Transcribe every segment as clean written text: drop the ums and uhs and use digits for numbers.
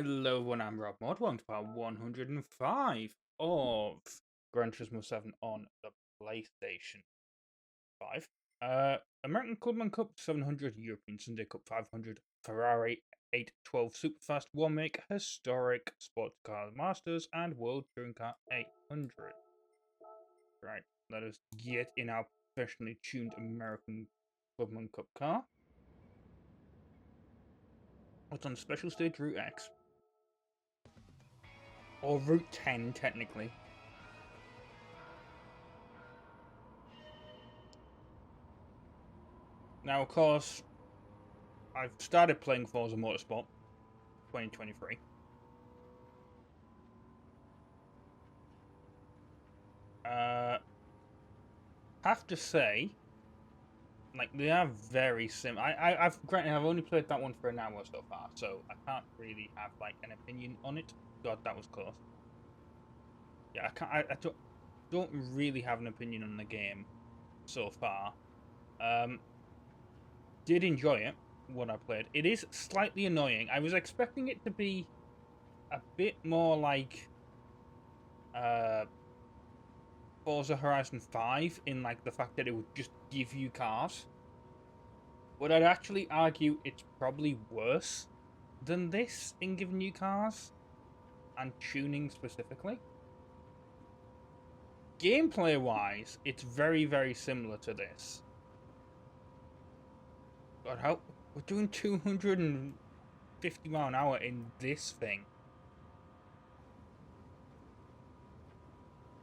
Hello everyone, I'm RobtheMod. Welcome to part 105 of Gran Turismo 7 on the PlayStation 5. American Clubman Cup 700, European Sunday Cup 500, Ferrari 812 Superfast 1 Make, Historic Sports Car Masters, and World Touring Car 800. Right, let us get in our professionally tuned American Clubman Cup car. It's on Special Stage Route X. Or Route 10, technically. Now, of course, I've started playing Forza Motorsport 2023. Have to say, like, they are very similar. Granted, I've only played that one for an hour so far, so I can't really have like an opinion on it. God, that was close. Yeah, I can't. I don't really have an opinion on the game so far. Did enjoy it when I played. It is slightly annoying. I was expecting it to be a bit more like Forza Horizon 5 in like the fact that it would just give you cars. But I'd actually argue it's probably worse than this in giving you cars and tuning specifically. Gameplay wise, it's very, very similar to this. But how we're doing 250 mile an hour in this thing.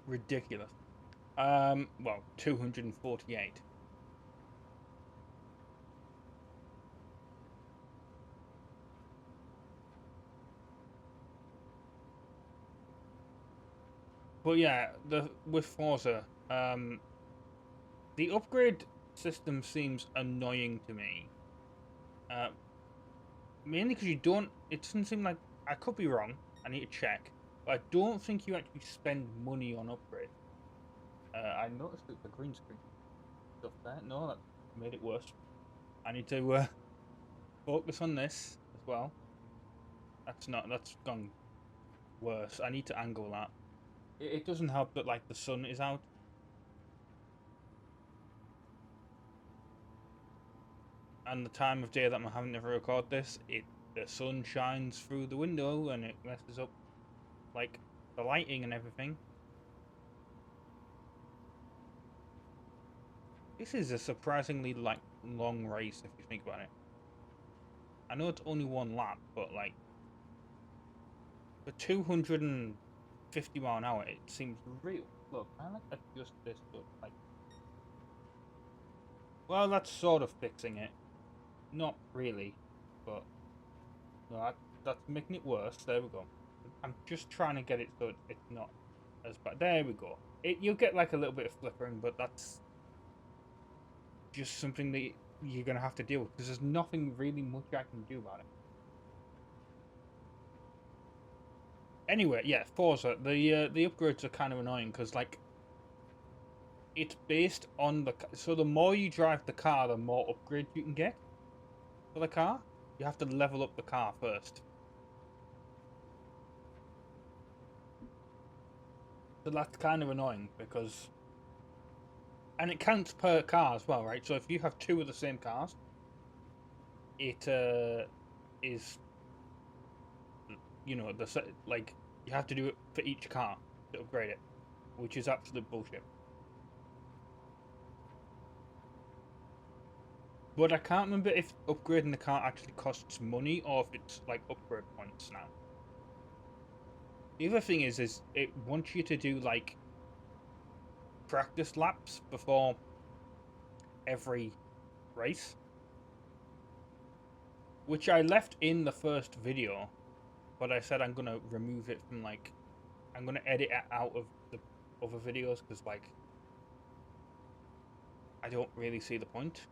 Ridiculous. Well, 248. But yeah, with Forza, the upgrade system seems annoying to me. Mainly because you don't. It doesn't seem like, I could be wrong. I need to check, but I don't think you actually spend money on upgrade. I noticed that the green screen stuff there. No, that made it worse. I need to focus on this as well. That's gone worse. I need to angle that. It doesn't help that like the sun is out. And the time of day that I'm having to record this, the sun shines through the window and it messes up like the lighting and everything. This is a surprisingly like long race if you think about it. I know it's only one lap, but like for 250 mile an hour, it seems real. Look, I like adjust this to like. Well, that's sort of fixing it. Not really, but no, that's making it worse. There we go. I'm just trying to get it so it's not as bad. There we go. You'll get like a little bit of flickering, but that's just something that you're gonna have to deal with because there's nothing really much I can do about it. Anyway, yeah, Forza. The upgrades are kind of annoying because like it's based on so the more you drive the car, the more upgrades you can get for the car. You have to level up the car first. So that's kind of annoying because, and it counts per car as well, right? So if you have two of the same cars, it is, like you have to do it for each car to upgrade it, which is absolute bullshit. But I can't remember if upgrading the car actually costs money or if it's like upgrade points now. The other thing is it wants you to do like practice laps before every race, which I left in the first video, but I said I'm gonna remove it from like, I'm gonna edit it out of the other videos because like I don't really see the point.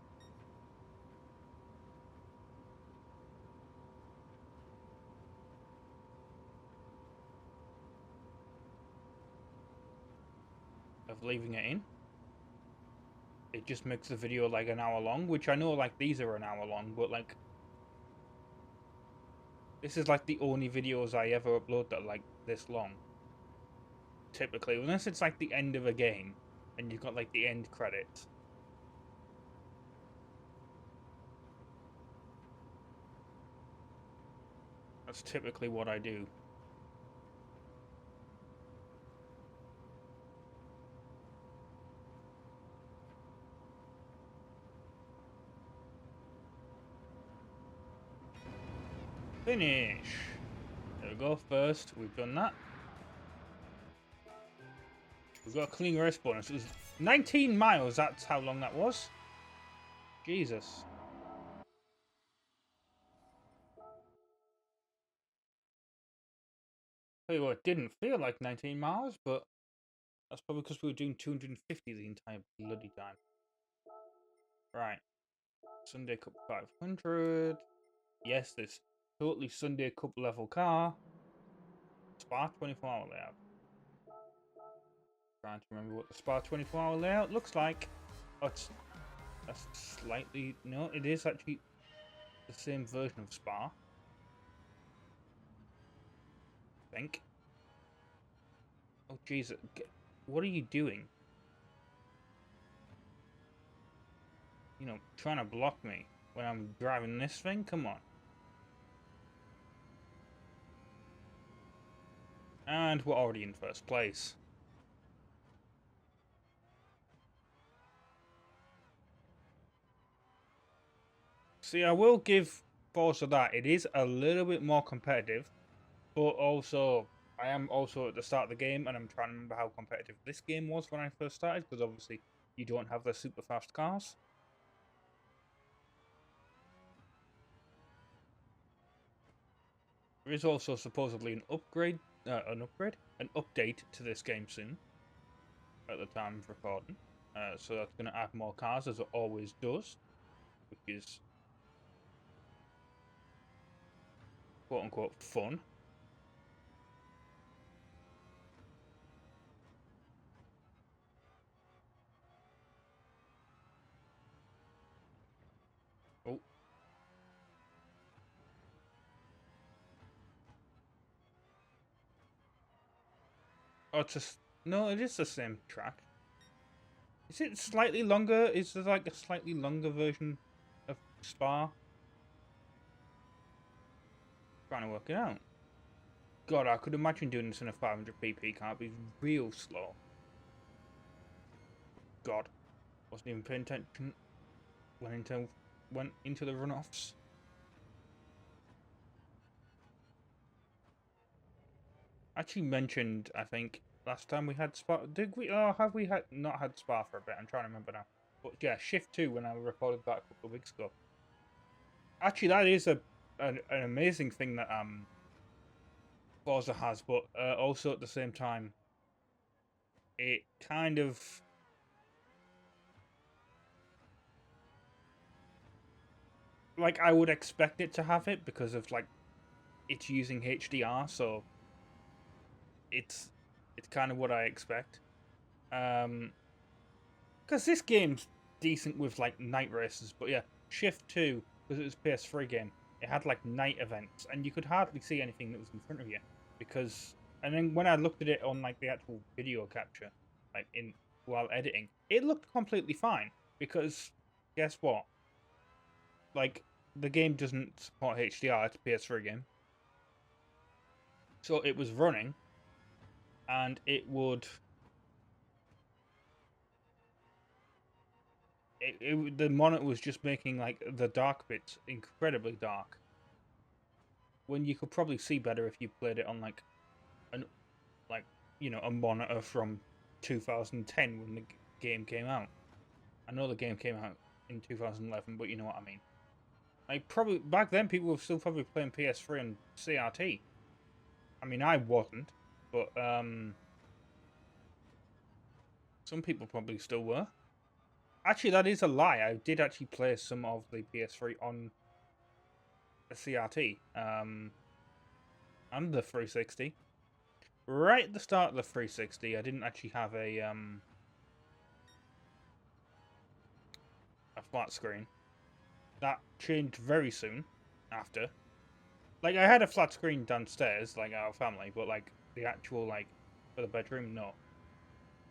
Of leaving it in. It just makes the video like an hour long, which I know like these are an hour long, but like This is like the only videos I ever upload that are like this long. Typically, unless it's like the end of a game and you've got like the end credits. That's typically what I do. Finish. There we go. First, we've done that. We've got a clean race bonus. It was 19 miles. That's how long that was. Jesus. Tell you what, it didn't feel like 19 miles, but that's probably because we were doing 250 the entire bloody time. Right. Sunday Cup 500. Yes, this totally Sunday Cup level car. Spa 24-hour layout. Trying to remember what the Spa 24-hour layout looks like. Oh, that's slightly... No, it is actually the same version of Spa. I think. Oh, Jesus. What are you doing? You know, trying to block me when I'm driving this thing? Come on. And we're already in first place. See, I will give Forza that. It is a little bit more competitive, but also, I am also at the start of the game, and I'm trying to remember how competitive this game was when I first started, because obviously you don't have the super fast cars. There is also supposedly an update to this game soon, at the time of recording. So that's going to add more cars, as it always does, which is quote-unquote fun. Oh. Oh, it's just... No, it is the same track. Is it slightly longer? Is there like a slightly longer version of Spa? Trying to work it out. God, I could imagine doing this in a 500pp car. It'd be real slow. God, wasn't even paying attention. Went into the runoffs. Actually mentioned, I think, last time we had Spa. Did we? Oh, have we not had Spa for a bit? I'm trying to remember now. But yeah, Shift 2 when I recorded that a couple of weeks ago. Actually, that is an amazing thing that Forza has, but also at the same time, it kind of... Like, I would expect it to have it because of, like, it's using HDR, so it's kind of what I expect. Because this game's decent with, like, night races, but yeah, Shift 2, because it was a PS3 game, it had, like, night events, and you could hardly see anything that was in front of you, because... And then when I looked at it on, like, the actual video capture, like, while editing, it looked completely fine, because guess what? Like, the game doesn't support HDR, it's a PS3 game. So it was running, and it would... the monitor was just making, like, the dark bits incredibly dark. When you could probably see better if you played it on, like, a monitor from 2010 when the game came out. I know the game came out in 2011, but you know what I mean. Like, probably back then, people were still probably playing PS3 and CRT. I mean, I wasn't, but some people probably still were. Actually, that is a lie. I did actually play some of the PS3 on the CRT and the 360. Right at the start of the 360, I didn't actually have a flat screen. That changed very soon after. Like, I had a flat screen downstairs, like our family, but like the actual like for the bedroom, no.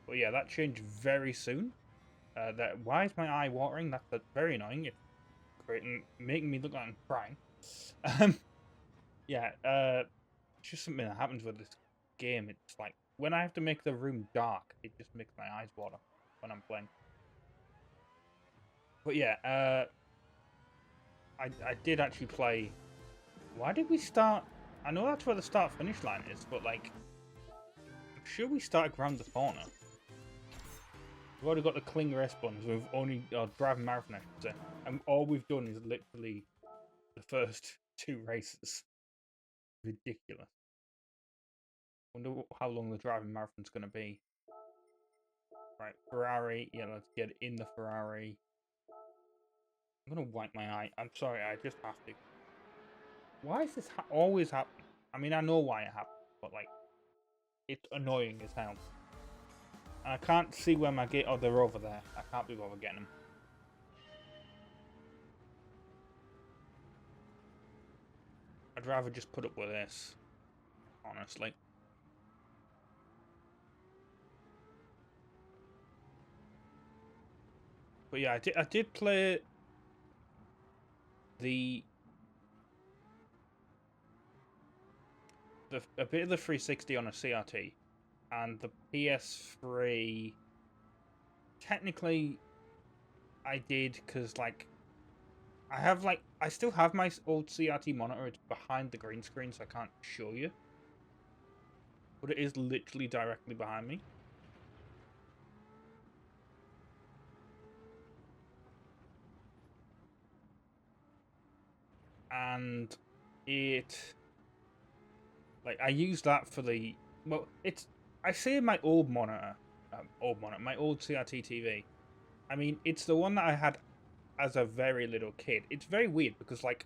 But yeah, that changed very soon. Why is my eye watering? That's very annoying. It's creating making me look like I'm crying. Um, yeah, it's just something that happens with this game. It's like when I have to make the room dark, it just makes my eyes water when I'm playing. But yeah, I did actually play. Why did we start? I know that's where the start finish line is, but like, I'm sure we started around the corner. We've already got the cling rest buttons. We've only driving marathon, I should say, and all we've done is literally the first 2 races. Ridiculous. Wonder how long the driving marathon's going to be. Right, Ferrari. Yeah, let's get in the Ferrari. I'm going to wipe my eye. I'm sorry, I just have to. Why is this always happening? I mean, I know why it happens, but like, it's annoying as hell. And I can't see where my gate. Oh, they're over there. I can't be bothered getting them. I'd rather just put up with this, honestly. But yeah, I did play a bit of the 360 on a CRT, and the PS3. Technically, I did because like I still have my old CRT monitor. It's behind the green screen, so I can't show you, but it is literally directly behind me. And it like I use that for the I say my old monitor, my old CRT TV. I mean, it's the one that I had as a very little kid. It's very weird because like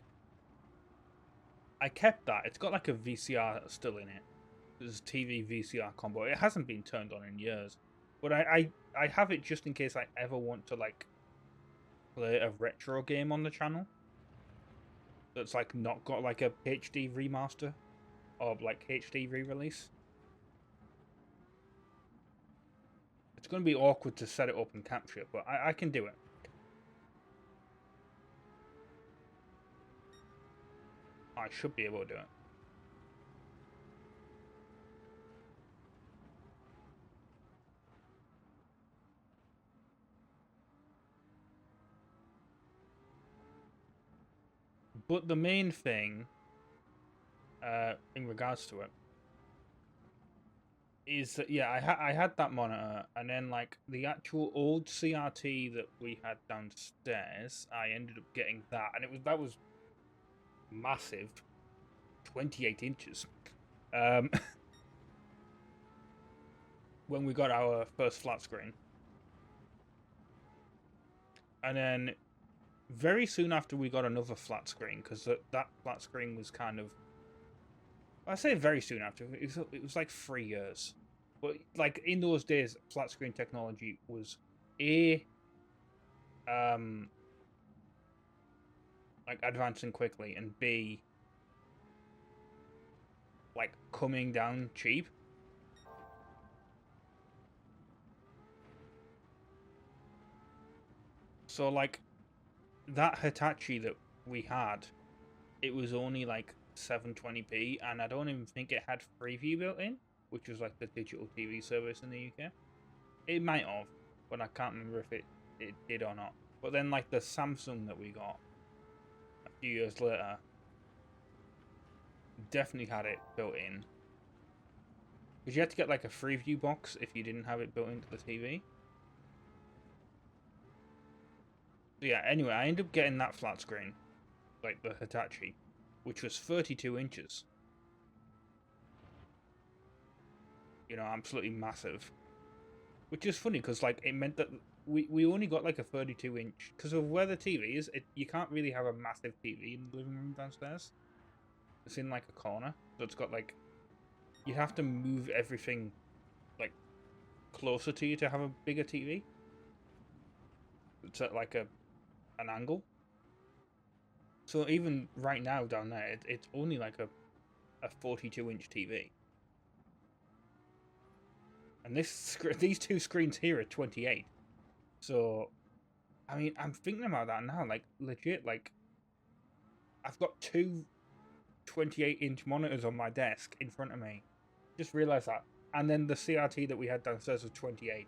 I kept that. It's got like a VCR still in it. There's TV VCR combo. It hasn't been turned on in years, but I have it just in case I ever want to like play a retro game on the channel that's like not got like a HD remaster or like HD re-release. It's going to be awkward to set it up and capture it, but I can do it. I should be able to do it. But the main thing, in regards to it, is that yeah, I had that monitor, and then like the actual old CRT that we had downstairs, I ended up getting that, and that was massive, 28 inches. Um, when we got our first flat screen, and then very soon after we got another flat screen, because that flat screen was kind of, I say very soon after, it was like 3 years. But like in those days, flat screen technology was A, like advancing quickly, and B, like coming down cheap. So like that Hitachi that we had, it was only like 720p, and I don't even think it had Freeview built in, which was like the digital TV service in the UK. It might have, but I can't remember if it did or not. But then like the Samsung that we got a few years later definitely had it built in. Because you had to get like a Freeview box if you didn't have it built into the TV. So yeah, anyway, I ended up getting that flat screen, like the Hitachi, which was 32 inches. You know, absolutely massive. Which is funny because like it meant that we only got like a 32-inch because of where the TV is. You can't really have a massive TV in the living room downstairs. It's in like a corner, so it's got like you have to move everything like closer to you to have a bigger TV. It's at like an angle. So even right now down there, it's only like a 42-inch TV. And these two screens here are 28. So, I mean, I'm thinking about that now. Like, legit, like, I've got two 28-inch monitors on my desk in front of me. Just realized that. And then the CRT that we had downstairs was 28.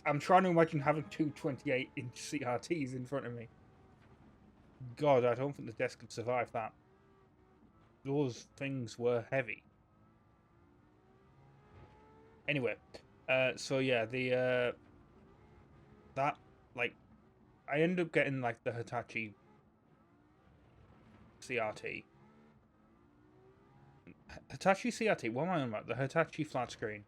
I'm trying to imagine having two 28-inch CRTs in front of me. God, I don't think the desk could survive that. Those things were heavy. Anyway, so yeah, that, like, I ended up getting, like, the Hitachi CRT. Hitachi CRT, what am I on about? The Hitachi flat screen.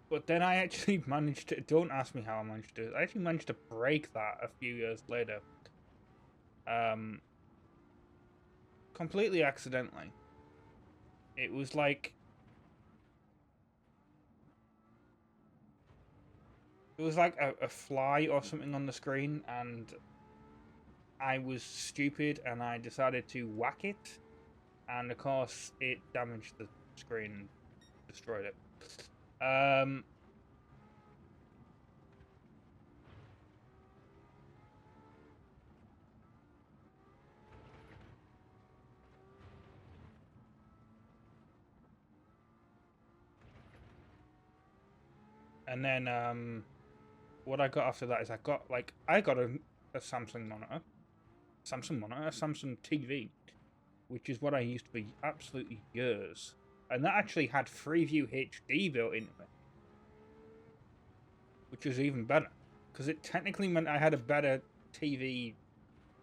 But then I actually managed to, don't ask me how I managed to do it. I actually managed to break that a few years later. Completely accidentally. It was like, a fly or something on the screen, and I was stupid and I decided to whack it, and of course it damaged the screen and destroyed it. And then what I got after that is I got a Samsung monitor, a Samsung TV, which is what I used for absolutely years. And that actually had Freeview HD built into it, which was even better, because it technically meant I had a better TV,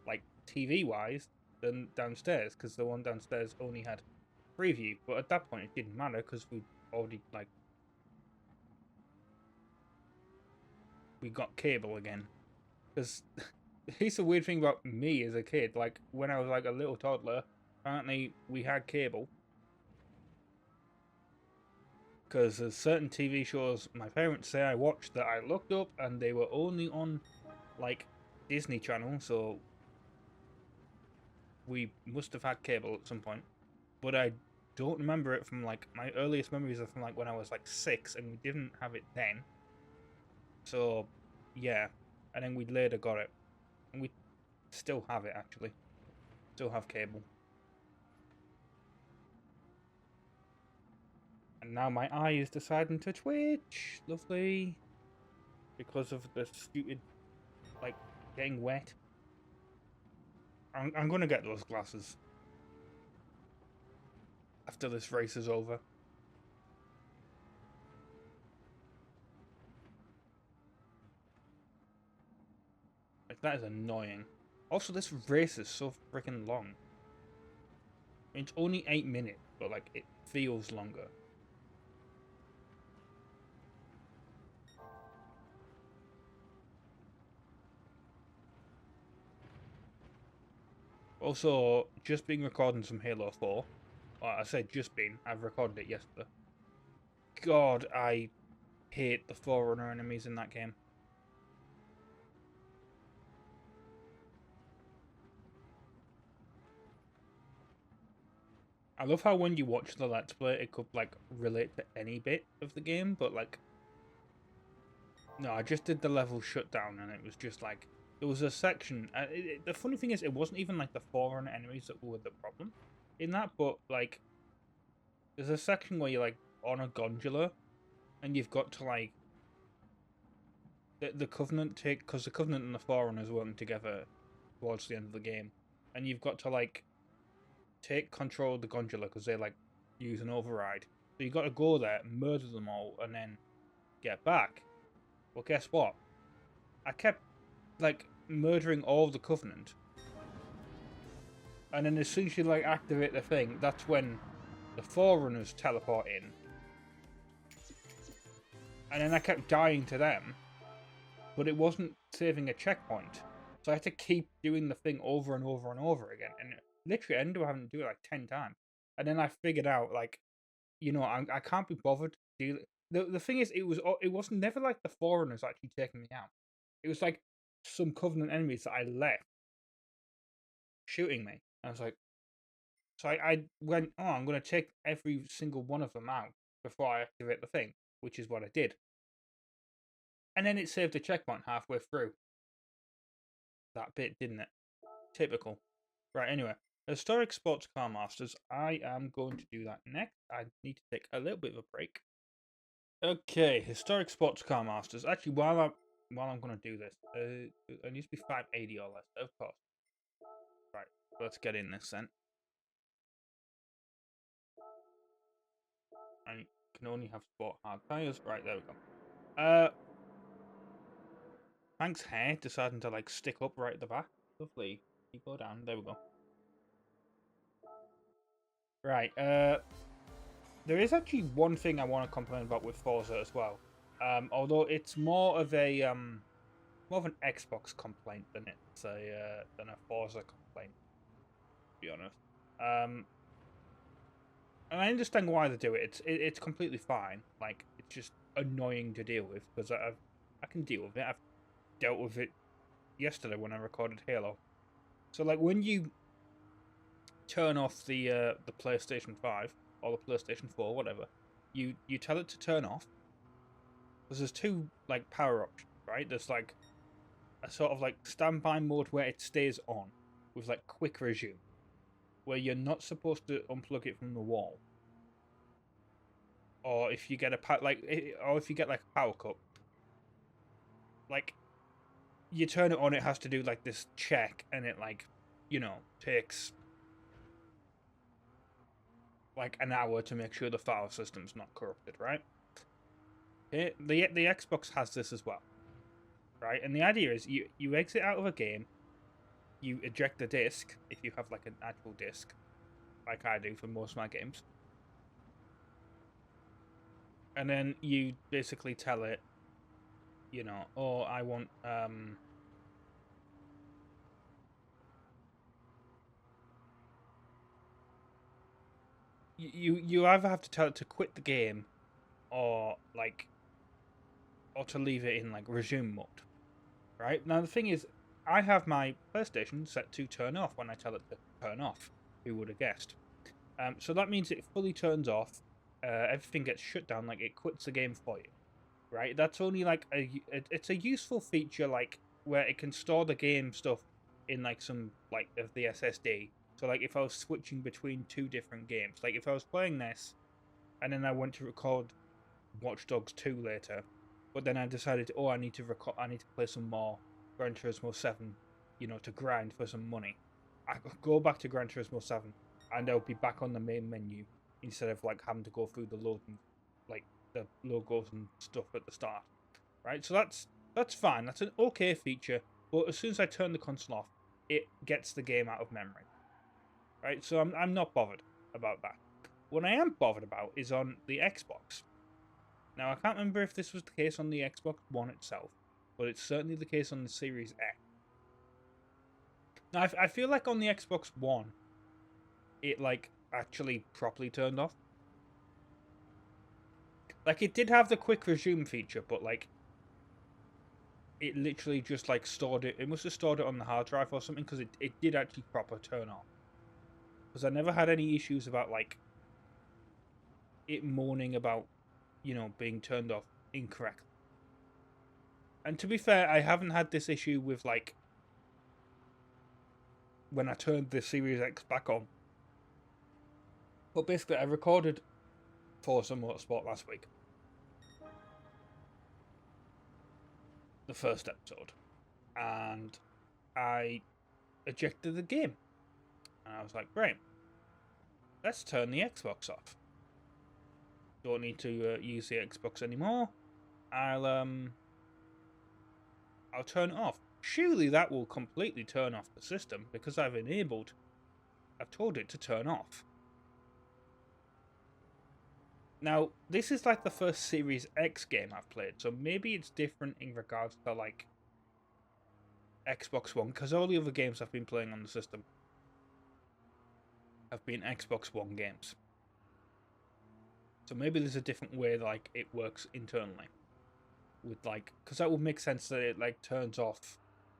like TV-wise, than downstairs, because the one downstairs only had Freeview. But at that point, it didn't matter, because we already, like, we got cable again. Because here's the weird thing about me as a kid. Like, when I was like a little toddler, apparently we had cable. Because there's certain TV shows my parents say I watched that I looked up and they were only on, like, Disney Channel, so we must have had cable at some point. But I don't remember it from, like, my earliest memories are from, like, when I was, like, 6, and we didn't have it then. So, yeah. And then we later got it. And we still have it, actually. Still have cable. And now my eye is deciding to twitch. Lovely. Because of the stupid, like, getting wet. I'm gonna get those glasses after this race is over. Like, that is annoying. Also, this race is so freaking long. It's only 8 minutes, but, like, it feels longer. Also, just been recording some Halo 4. Well, I said just been. I've recorded it yesterday. God, I hate the Forerunner enemies in that game. I love how when you watch the Let's Play, it could, like, relate to any bit of the game, but, like, no, I just did the level shutdown, and it was just, like, there was a section, the funny thing is, it wasn't even, like, the Forerunner enemies that were the problem in that, but, like, there's a section where you're, like, on a gondola, and you've got to, like, the Covenant take, because the Covenant and the Forerunners working together towards the end of the game, and you've got to, like, take control of the gondola, because they, like, use an override. So you got to go there, murder them all, and then get back. Well, guess what? I kept, like, murdering all of the Covenant, and then as soon as you, like, activate the thing, that's when the Forerunners teleport in. And then I kept dying to them, but it wasn't saving a checkpoint. So I had to keep doing the thing over and over and over again. And literally, I ended up having to do it like 10 times. And then I figured out, like, you know, I can't be bothered dealing. The thing is, it was never like the Foreigners actually taking me out. It was like some Covenant enemies that I left shooting me. I was like, so I went, oh, I'm going to take every single one of them out before I activate the thing, which is what I did. And then it saved a checkpoint halfway through that bit, didn't it? Typical. Right, anyway. Historic Sports Car Masters. I am going to do that next. I need to take a little bit of a break. Okay, Historic Sports Car Masters. Actually, while I'm going to do this, it needs to be 580 or less, of course. Right, let's get in this then. And can only have sport hard tires. Right, there we go. Hank's hair deciding to like stick up right at the back. Lovely. You go down. There we go. Right. There is actually one thing I want to complain about with Forza as well. Although it's more of an Xbox complaint than it's than a Forza complaint, to be honest. And I understand why they do it. It's completely fine. Like, it's just annoying to deal with because I can deal with it. I've dealt with it yesterday when I recorded Halo. So like when you turn off the PlayStation 5 or the PlayStation 4, whatever, you tell it to turn off. Because there's two like power options, right? There's like a sort of like standby mode where it stays on with like quick resume, where you're not supposed to unplug it from the wall. Or if you get if you get like a power cut, like you turn it on, it has to do like this check, and it like, takes like an hour to make sure the file system's not corrupted, right? The Xbox has this as well, right? And the idea is you exit out of a game, you eject the disc if you have like an actual disc, like I do for most of my games, and then you basically tell it, oh, I want you either have to tell it to quit the game or to leave it in like resume mode. Right? Now the thing is, I have my PlayStation set to turn off when I tell it to turn off. Who would have guessed? So that means it fully turns off. Everything gets shut down, like it quits the game for you. Right? That's only like it's a useful feature, like where it can store the game stuff in like some like of the SSD. So like if I was switching between two different games, like if I was playing this, and then I went to record Watch Dogs 2 later, but then I decided, I need to play some more Gran Turismo 7, to grind for some money. I could go back to Gran Turismo 7, and I'll be back on the main menu instead of like having to go through the loading, like the logos and stuff at the start, right? So that's fine. That's an okay feature, but as soon as I turn the console off, it gets the game out of memory, right? So I'm not bothered about that. What I am bothered about is on the Xbox. Now, I can't remember if this was the case on the Xbox One itself, but it's certainly the case on the Series X. Now, I feel like on the Xbox One, it, like, actually properly turned off. Like, it did have the quick resume feature, but, like, it literally just, like, stored it. It must have stored it on the hard drive or something, because it did actually proper turn off. Because I never had any issues about, like, it moaning about, being turned off incorrectly. And to be fair, I haven't had this issue with, like, when I turned the Series X back on. But basically, I recorded Forza Motorsport last week. The first episode. And I ejected the game. And I was like, great. Let's turn the Xbox off. Don't need to use the Xbox anymore. I'll turn it off. Surely that will completely turn off the system because I've told it to turn off. Now, this is like the first Series X game I've played, so maybe it's different in regards to like Xbox One, because all the other games I've been playing on the system have been Xbox One games. So maybe there's a different way like it works internally. with like, because that would make sense that it like turns off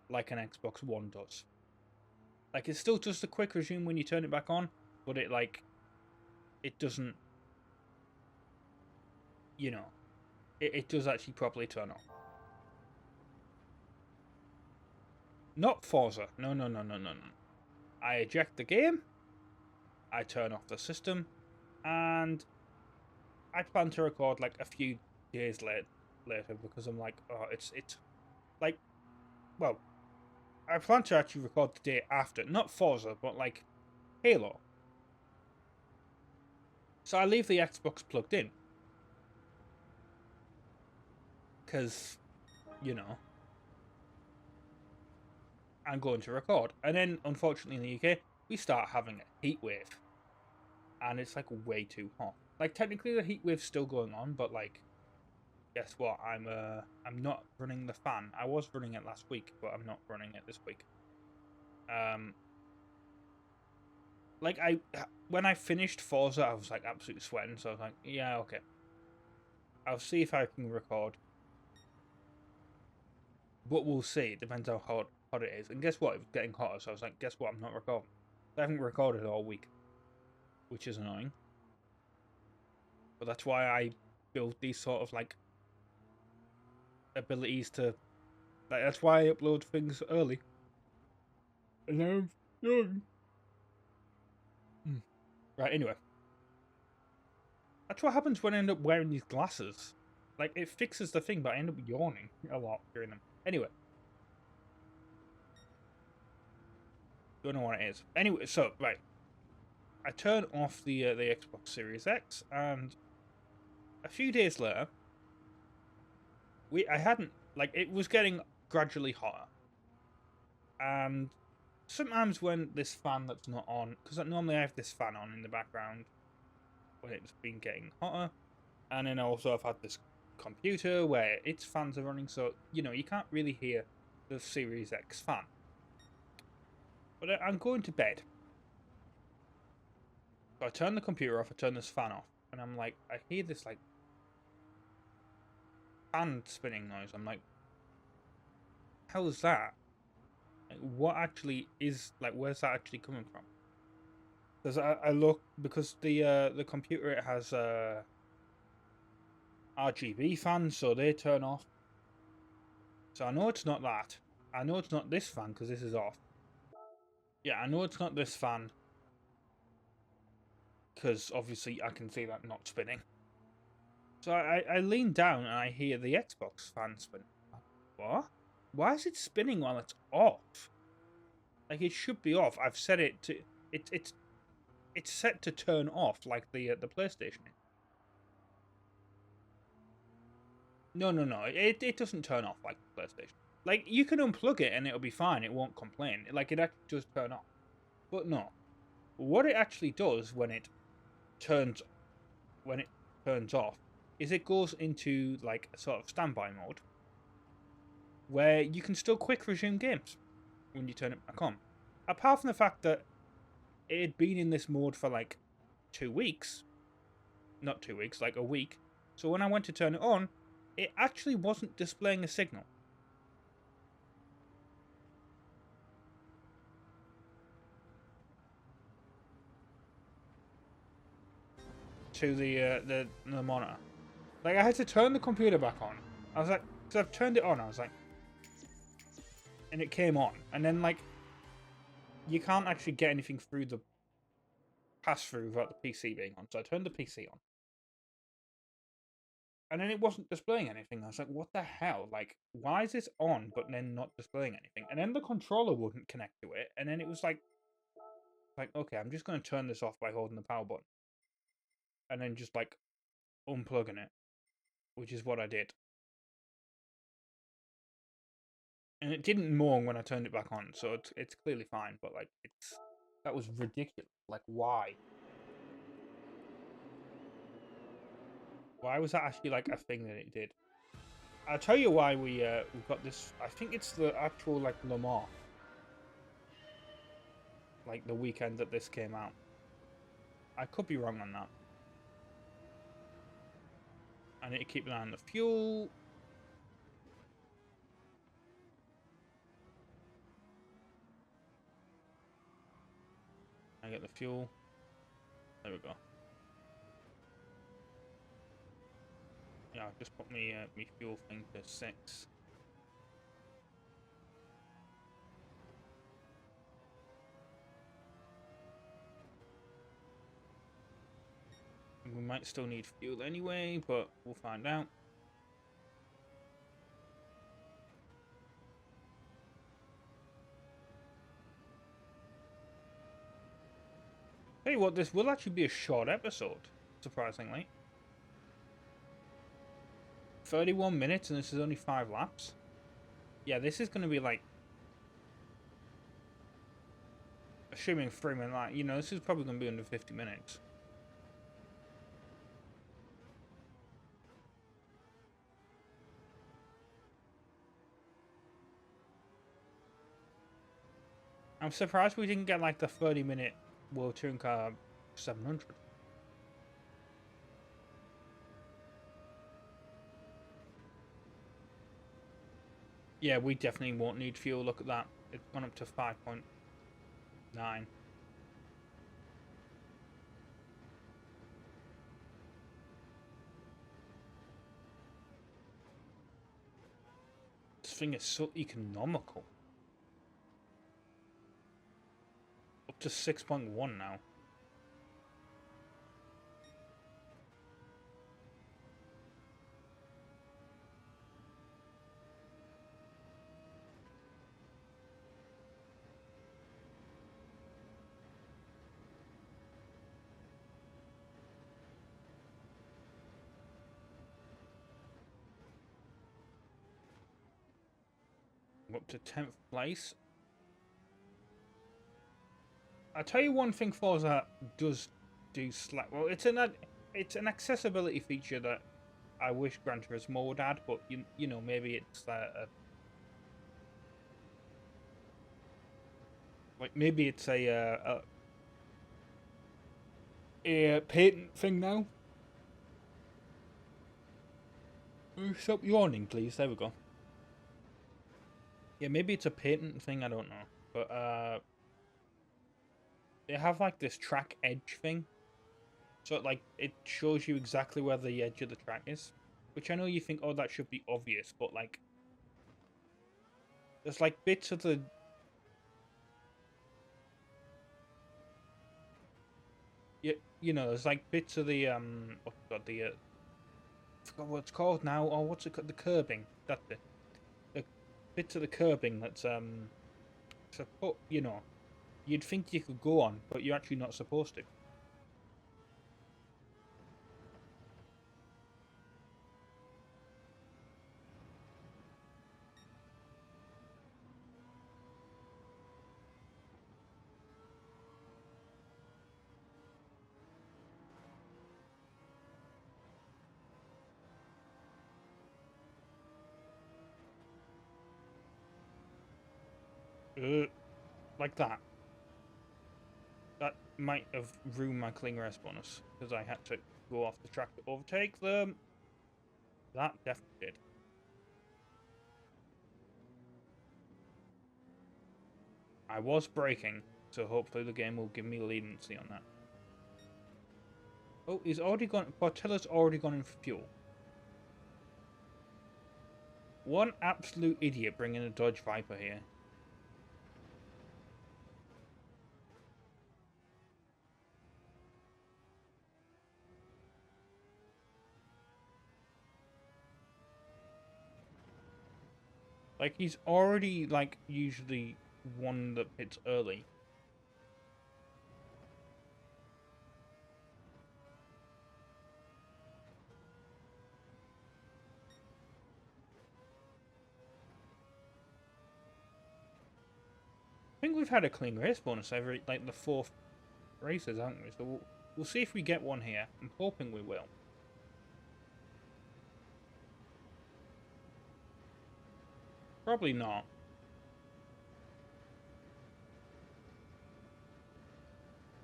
like an Xbox One does. Like it's still just a quick resume when you turn it back on, but it like it doesn't, you know, it does actually properly turn off. Not Forza. No, no, no, no, no, no. I eject the game, I turn off the system, and I plan to record like a few days later because I'm like, oh, it's like, well, I plan to actually record the day after, not Forza, but like Halo. So I leave the Xbox plugged in because, you know, I'm going to record. And then, unfortunately, in the UK, we start having a heat wave, and it's like way too hot. Like technically, the heat wave's still going on, but like, guess what? I'm not running the fan. I was running it last week, but I'm not running it this week. Like when I finished Forza, I was like absolutely sweating. So I was like, yeah, okay, I'll see if I can record, but we'll see. It depends how hot it is. And guess what? It was getting hotter, so I was like, guess what? I'm not recording. I haven't recorded all week, which is annoying. But that's why I build these sort of like abilities to. Like, that's why I upload things early. And now I'm young. Right. Anyway, that's what happens when I end up wearing these glasses. Like it fixes the thing, but I end up yawning a lot during them. Anyway. Don't know what it is. Anyway, so right, I turn off the Xbox Series X, and a few days later, I hadn't like it was getting gradually hotter, and sometimes when this fan that's not on, because normally I have this fan on in the background when it's been getting hotter, and then also I've had this computer where its fans are running, so you know you can't really hear the Series X fan. But I'm going to bed. So I turn the computer off, I turn this fan off, and I'm like, I hear this like fan spinning noise. I'm like, how is that? Like, what actually is like? Where's that actually coming from? Because I look because the computer it has RGB fans, so they turn off. So I know it's not that. I know it's not this fan because this is off. Yeah, I know it's not this fan because obviously I can see that not spinning. So I lean down and I hear the Xbox fan spin. What? Why is it spinning while it's off? Like it should be off. I've set it to it's set to turn off like the PlayStation. No, no, no. It doesn't turn off like the PlayStation. Like you can unplug it and it'll be fine. It won't complain. Like it actually does turn off. But no, what it actually does turns when it turns off is it goes into like a sort of standby mode where you can still quick resume games when you turn it back on. Apart from the fact that it had been in this mode for like 2 weeks, not 2 weeks, like a week. So when I went to turn it on, it actually wasn't displaying a signal. To the monitor. Like I had to turn the computer back on. I was like, because I've turned it on. I was like, and it came on, and then like, you can't actually get anything through the pass through without the PC being on. So I turned the PC on, and then it wasn't displaying anything. I was like, what the hell? Like, why is this on but then not displaying anything? And then the controller wouldn't connect to it, and then it was like, okay, I'm just going to turn this off by holding the power button, and then just like unplugging it, which is what I did. And it didn't moan when I turned it back on, so it's clearly fine. But like, that was ridiculous. Like, why? Why was that actually like a thing that it did? I'll tell you why we got this. I think it's the actual like Le Mans, like the weekend that this came out. I could be wrong on that. I need to keep an eye on the fuel. I get the fuel. There we go. Yeah, I'll just put me me fuel thing to 6. We might still need fuel anyway, but we'll find out. Tell you what, this will actually be a short episode, surprisingly. 31 minutes and this is only 5 laps. Yeah, this is going to be like... Assuming 3-minute lap, you know, this is probably going to be under 50 minutes. I'm surprised we didn't get like the 30-minute World Touring Car 700. Yeah, we definitely won't need fuel. Look at that. It's gone up to 5.9. This thing is so economical. Up to 6.1 now. Up to 10th place. I'll tell you one thing Forza does do well, it's an accessibility feature that I wish Gran Turismo would add, but you know, maybe it's like maybe it's a patent thing now. Stop yawning, please. There we go. Yeah, maybe it's a patent thing, I don't know. But they have like this track edge thing. So like it shows you exactly where the edge of the track is. Which I know you think, oh, that should be obvious, but like there's like bits of the you know, there's like bits of the oh god, the I forgot what it's called now. Oh, what's it called? The curbing. That's it. The bits of the curbing that's you know, you'd think you could go on, but you're actually not supposed to. Like that. That might have ruined my cling rest bonus because I had to go off the track to overtake them. That definitely did. I was braking, so hopefully the game will give me leniency on that. Oh, he's already gone. Portilla's already gone in for fuel. One absolute idiot bringing a Dodge Viper here. Like, he's already, like, usually one that hits early. I think we've had a clean race bonus every, like, the 4th races, haven't we? So we'll see if we get one here. I'm hoping we will. Probably not.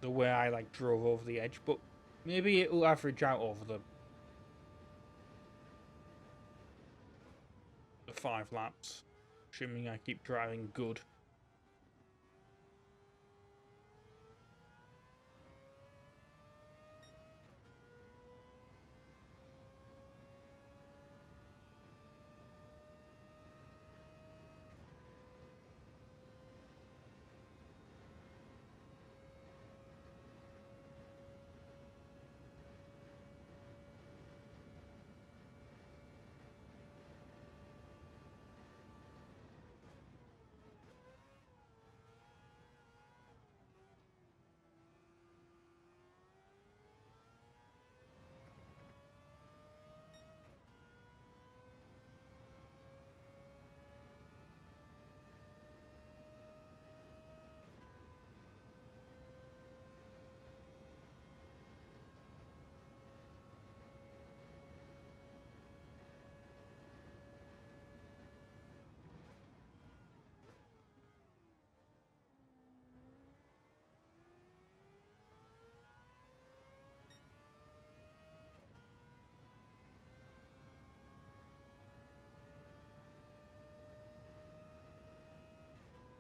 The way I, like, drove over the edge, but maybe it'll average out over the 5 laps, assuming I keep driving good.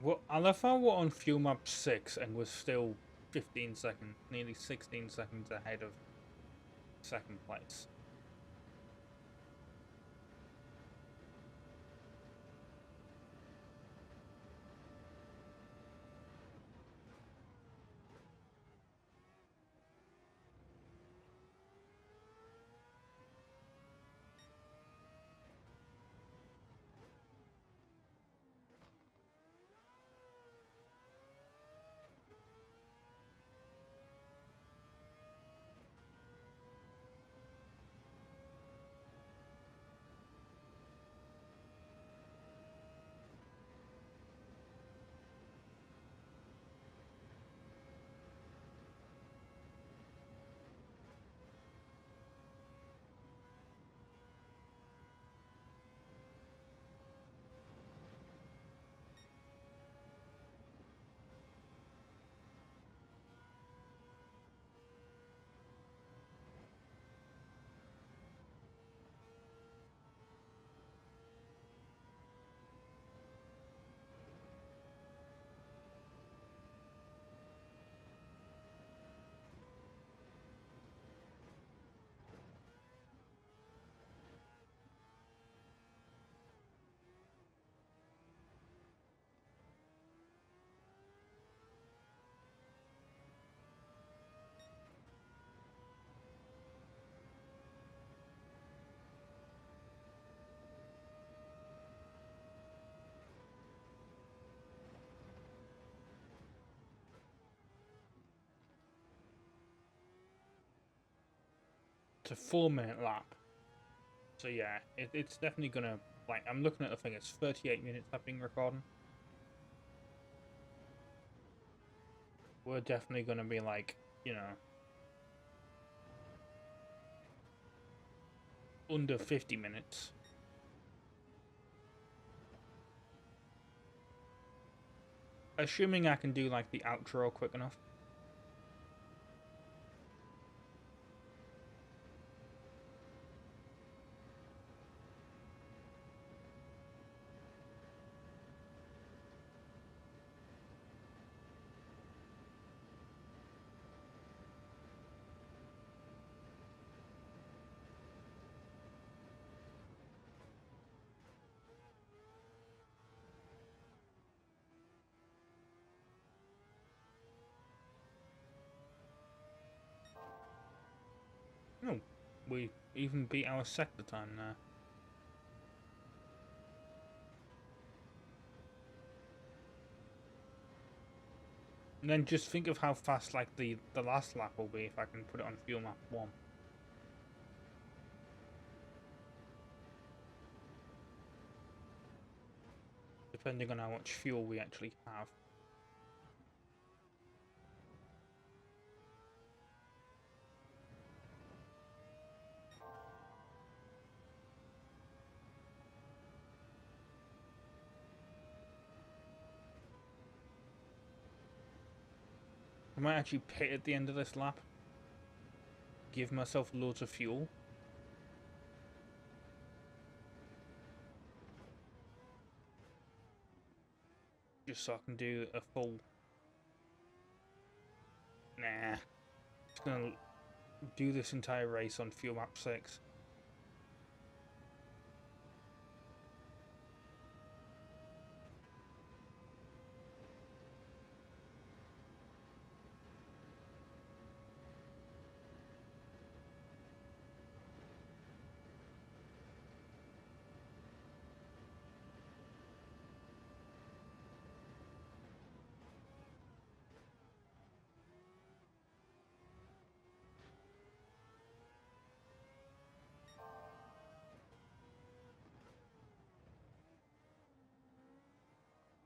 Well, I left our war on fuel map 6 and was still 15 seconds, nearly 16 seconds ahead of second place. It's a 4-minute lap. So yeah, it's definitely gonna, like, I'm looking at the thing, it's 38 minutes I've been recording. We're definitely gonna be like, you know, under 50 minutes. Assuming I can do like the outro quick enough. Oh, we even beat our second time there. And then just think of how fast like the last lap will be if I can put it on fuel map 1. Depending on how much fuel we actually have. I might actually pit at the end of this lap. Give myself loads of fuel. Just so I can do a full... Nah. Just gonna do this entire race on fuel map 6.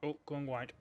Oh, going wide.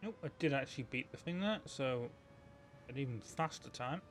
Nope, I did actually beat the thing there, so an even faster time.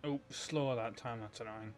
Oh, slower that time, that's annoying.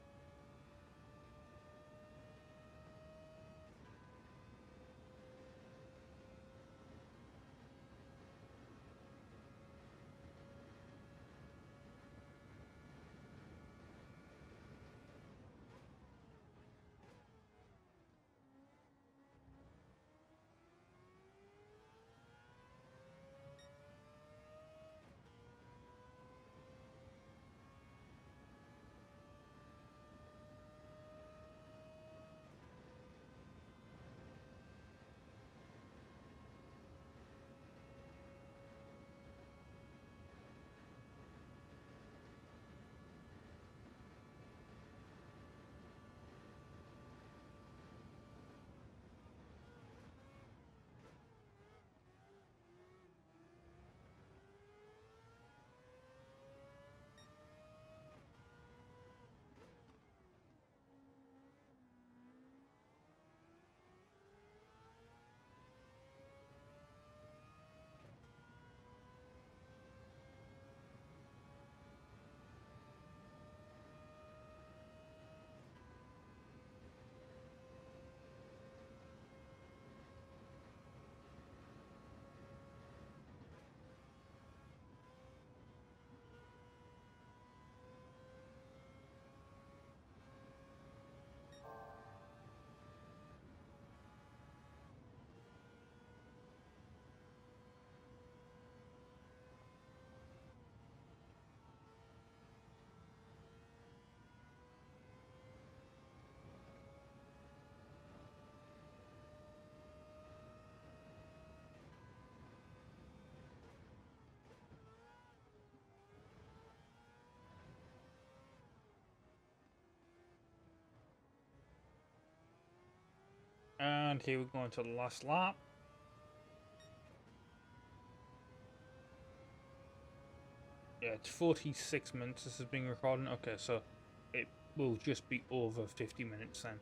And here we go into the last lap. Yeah, it's 46 minutes this is being recorded. Okay, so it will just be over 50 minutes then.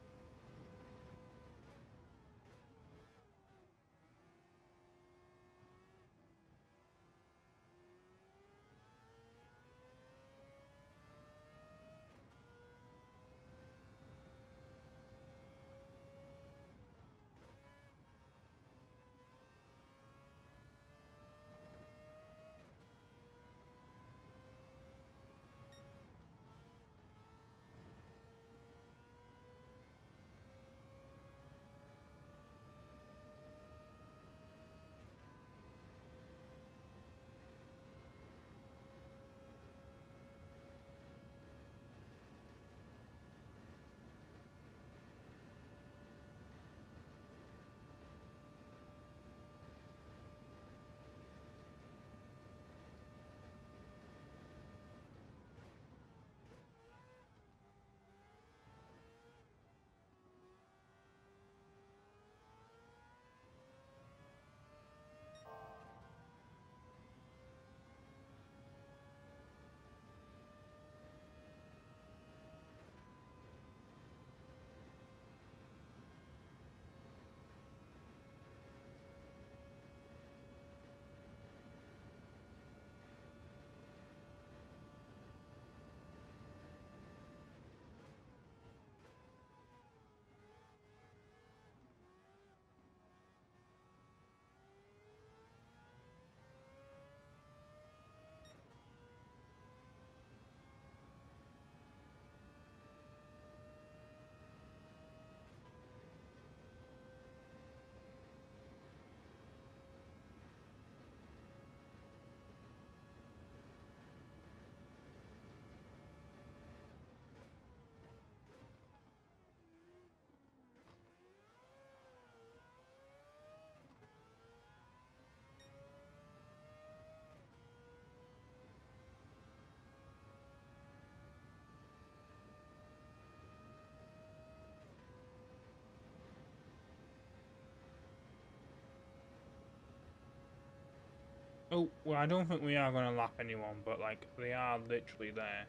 Oh, well, I don't think we are going to lap anyone, but, like, they are literally there.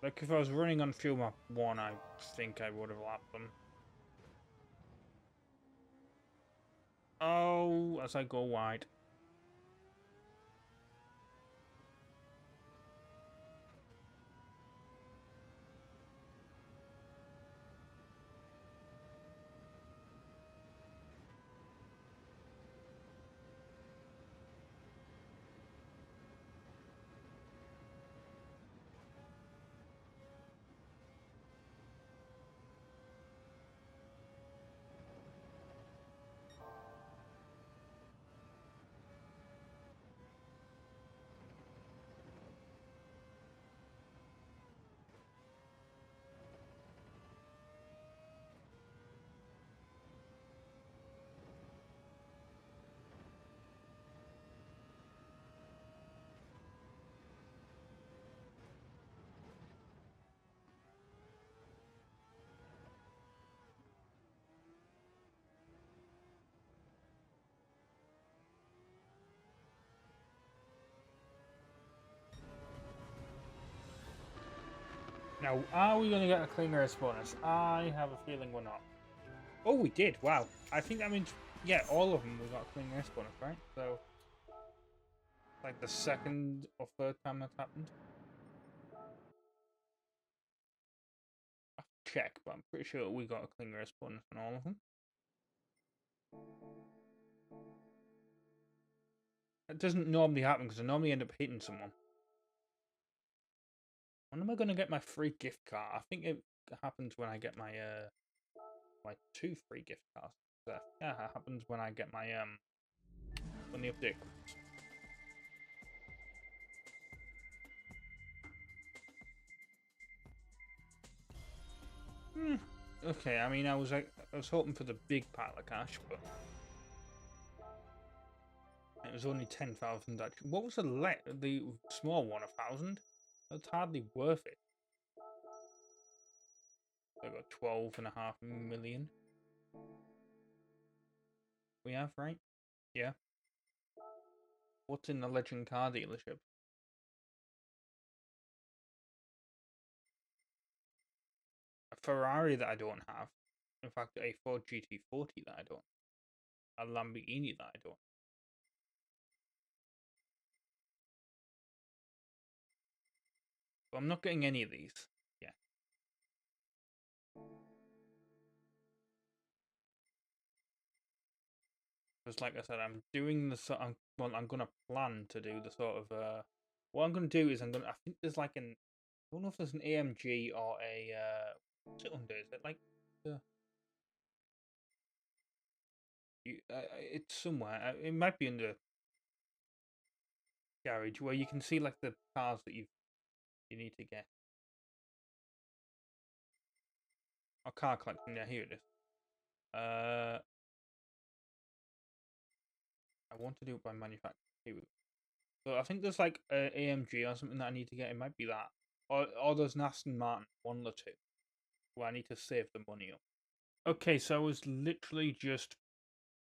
Like, if I was running on field map 1, I think I would have lapped them. Oh, as I go wide. Now, are we going to get a clean race bonus? I have a feeling we're not. Oh, we did. Wow. I think that means, yeah, all of them we got a clean race bonus, right? So, like the second or third time that's happened. I have to check, but I'm pretty sure we got a clean race bonus on all of them. It doesn't normally happen because I normally end up hitting someone. When am I going to get my free gift card? I think it happens when I get my 2 free gift cards. Yeah, it happens when I get my when the update comes. Okay, I mean, I was hoping for the big pile of cash, but it was only 10,000 actually. What was the small one, 1,000? That's hardly worth it. I got 12.5 million. We have, right? Yeah. What's in the Legend car dealership? A Ferrari that I don't have. In fact, a Ford GT40 that I don't. A Lamborghini that I don't. But I'm not getting any of these. Yeah. Because, like I said, I'm doing the sort. I'm gonna plan to do the sort of. What I'm gonna do is I think there's like an. I don't know if there's an AMG or a. What's it under? Is it like the? It's somewhere. It might be under garage where you can see like the cars that you need to get. Or car collection. Yeah, here it is. I want to do it by manufacturer. Here we go. So I think there's like a AMG or something that I need to get. It might be that, or there's an Aston Martin, one or two, where I need to save the money up. Okay, so I was literally just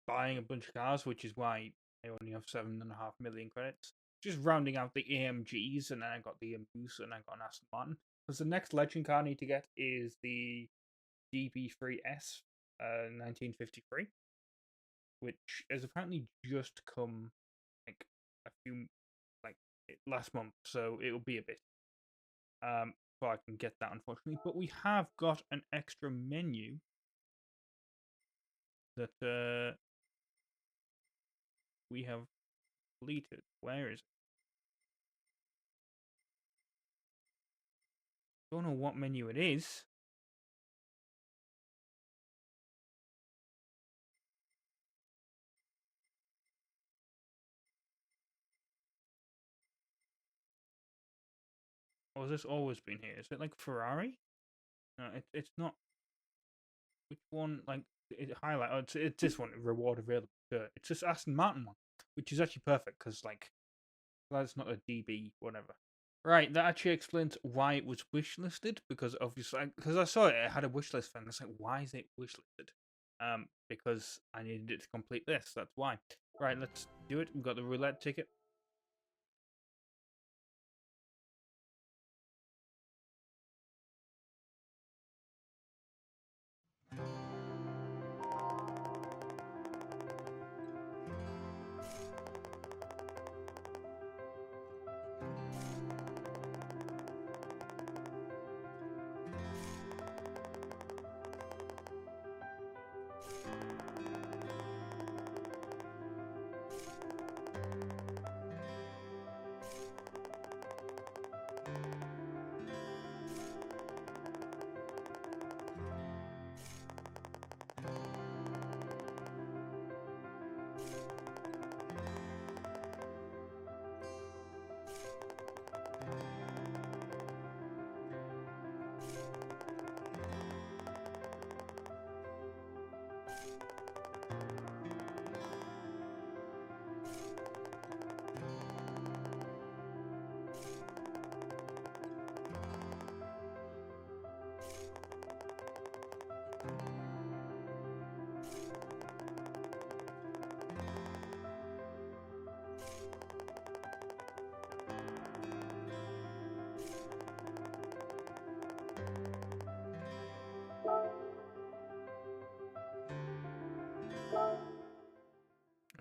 buying a bunch of cars, which is why I only have 7.5 million credits. Just rounding out the AMGs, and then I got the Moose, and I got an Aston Martin. Because the next legend car I need to get is the DB3S 1953, which has apparently just come like a few like last month, so it'll be a bit before I can get that, unfortunately. But we have got an extra menu that we have completed. Where is it? Don't know what menu it is. Or has this always been here? Is it like Ferrari? No, it's not. Which one? Like it highlight? Oh, it's this one. Reward available. It's just Aston Martin one, which is actually perfect because like that's not a DB whatever. Right, that actually explains why it was wishlisted, because obviously, because I saw it, it had a wishlist thing. It's like, why is it wishlisted? Because I needed it to complete this. That's why. Right, let's do it. We've got the roulette ticket.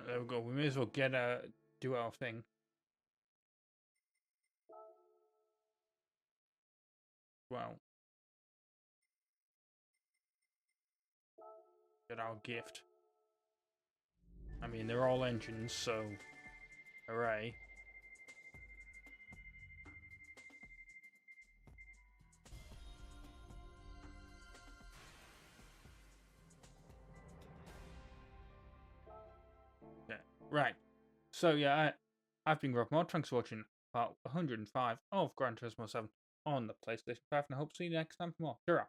There we go. We may as well get do our thing. Well, get our gift. I mean, they're all engines, so hooray. Yeah, right. So yeah, I've been RobtheMod. Thanks for watching part 105 of Gran Turismo 7 on the PlayStation 5, and I hope to see you next time for more. Ta-ra.